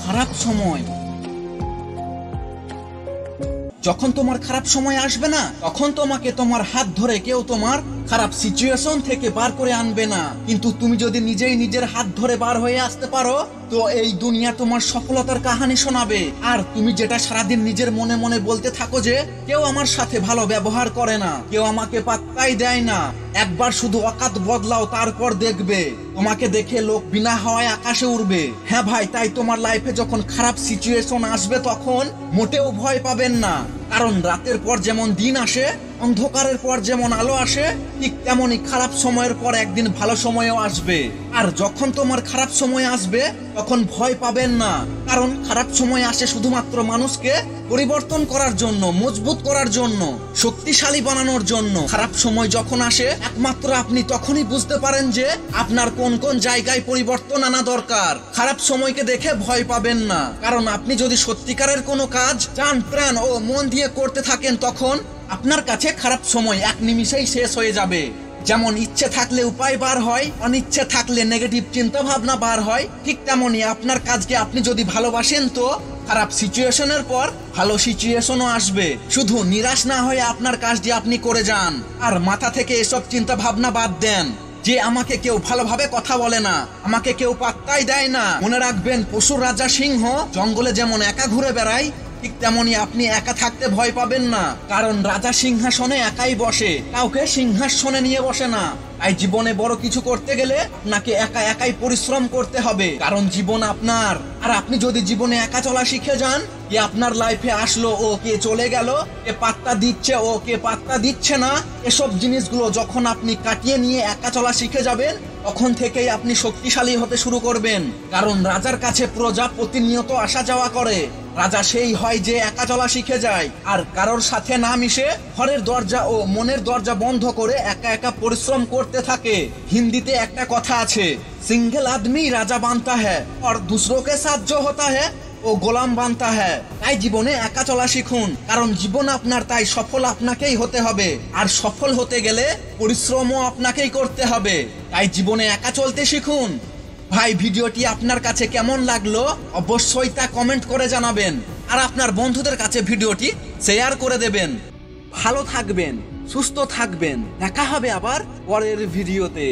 খারাপ সময়। যখন তোমার খারাপ সময় আসবে না, তখন তোমাকে তোমার হাত ধরে কেউ তোমার খারাপ সিচুয়েশন থেকে বার করে আনবে না। কিন্তু তুমি যদি নিজেই নিজের হাত ধরে বার হয়ে আসতে পারো, তো এই দুনিয়া তোমার সফলতার কাহিনী শোনাবে। আর তুমি যেটা সারাদিন নিজের মনে মনে বলতে থাকো যে কেউ আমার সাথে ভালো ব্যবহার করে না, কেউ আমাকে পাত্তাই দেয় না, একবার শুধু অকাত বদলাও, তারপর দেখবে তোমাকে দেখে লোক বিনা হওয়ায় আকাশে উড়বে। হ্যাঁ ভাই, তাই তোমার লাইফে যখন খারাপ সিচুয়েশন আসবে তখন মোটেও ভয় পাবেন না। কারণ রাতের পর যেমন দিন আসে, অন্ধকারের পর যেমন আলো আসে, ঠিক তেমনই খারাপ সময়ের পর একদিন ভালো সময়ও আসবে। আর যখন তোমার খারাপ সময় আসবে তখন ভয় পাবেন না, কারণ খারাপ সময় আসে শুধুমাত্র মানুষকে পরিবর্তন করার জন্য, মজবুত করার জন্য, শক্তিশালী বানানোর জন্য। খারাপ সময় যখন আসে একমাত্র আপনি তখনই বুঝতে পারেন যে আপনার কোন কোন জায়গায় পরিবর্তন আনা দরকার। খারাপ সময়কে দেখে ভয় পাবেন না, কারণ আপনি যদি সত্যিকারের কোনো কাজ জান প্রাণ ও মন দিয়ে করতে থাকেন, তখন আপনার কাছে খারাপ সময় এক নিমিষেই শেষ হয়ে যাবে। যেমন ইচ্ছে থাকলে উপায় বার হয়, অনিচ্ছে থাকলে নেগেটিভ চিন্তা ভাবনা বার হয়, ঠিক তেমনই আপনার কাজকে আপনি যদি ভালোবাসেন তো খারাপ সিচুয়েশনের পর ভালো সিচুয়েশনও আসবে। শুধু নিরাশ না হয়ে আপনার কাজটি আপনি করে যান, আর মাথা থেকে এসব চিন্তা ভাবনা বাদ দেন যে আমাকে কেউ ভালোভাবে কথা বলে না, আমাকে কেউ পাত্তাই দেয় না। মনে রাখবেন, পশুর রাজা সিংহ জঙ্গলে যেমন একা ঘুরে বেড়ায়, ঠিক তেমনি আপনি একা থাকতে ভয় পাবেন না, কারণ রাজা সিংহাসনে একাই বসে, কাউকে সিংহাসনে নিয়ে বসে না। তাই জীবনে বড় কিছু করতে গেলে আপনাকে একা একাই পরিশ্রম করতে হবে, কারণ জীবন আপনার। আর আপনি যদি জীবনে একা চলা শিখে যান, কে আপনার লাইফে আসলো ও কে চলে গেল, কে পাত্তা দিচ্ছে ও কে পাত্তা দিচ্ছে না, এসব জিনিসগুলো যখন আপনি কাটিয়ে নিয়ে একা চলা শিখে যাবেন, তখন থেকেই আপনি শক্তিশালী হতে শুরু করবেন। কারণ রাজার কাছে প্রজা প্রতিনিয়ত আসা যাওয়া করে। রাজা সেই হয় যে একা চলা শিখে যায় আর কারোর সাথে না মিশে ঘরের দরজা ও মনের দরজা বন্ধ করে একা একা পরিশ্রম করতে থাকে। হিন্দিতে একটা কথা আছে, সিঙ্গেল আদমি রাজা বানতা হ্যায় আর दूसरों के साथ जो होता है ও গোলাম বানতা হ্যায়। তাই জীবনে একা চলা শিখুন, কারণ জীবন আপনার, তাই সফল আপনাকেই হতে হবে। আর সফল হতে গেলে পরিশ্রমও আপনাকেই করতে হবে। তাই জীবনে একা চলতে শিখুন। ভাই, ভিডিওটি আপনার কাছে কেমন লাগলো অবশ্যই তা কমেন্ট করে জানাবেন, আর আপনার বন্ধুদের কাছে ভিডিওটি শেয়ার করে দেবেন। ভালো থাকবেন, সুস্থ থাকবেন, দেখা হবে আবার পরের ভিডিওতে।